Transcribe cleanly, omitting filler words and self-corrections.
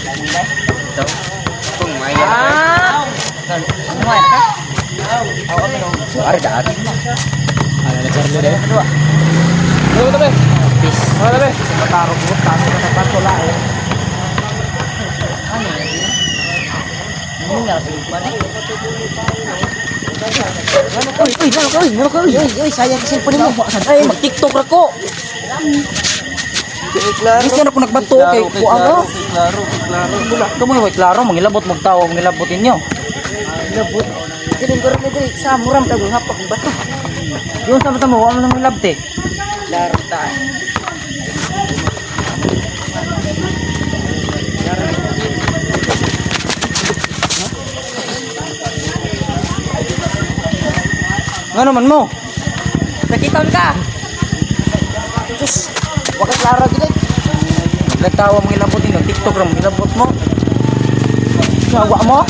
Ito. Kung may Kumain ka? Ari daan. Ala na Charlie deh. Dua. Dua tabi. Peace. Dua tabi. Mataro ko tamo ka sa patola eh. Ano na sa lupa na? Uy, sayang kasi po nimo. Ay, mag-TikTok ra ko. Klaro. Bisa na ko nagbato kay ko ano? Klaro. Wala ka mo way klaro mangilabot mo tawo mangilabot ninyo. Labot. Diling ko rin dili sa muram ka hapak bato. Yung sama-sama wa man nang labte. Klaro ta. Ano man mo? Sakitan ka. Sus, wag klaro gid. Nagtawa mo ilabot din, TikTok ra mo ilabot mo. Sawa mo?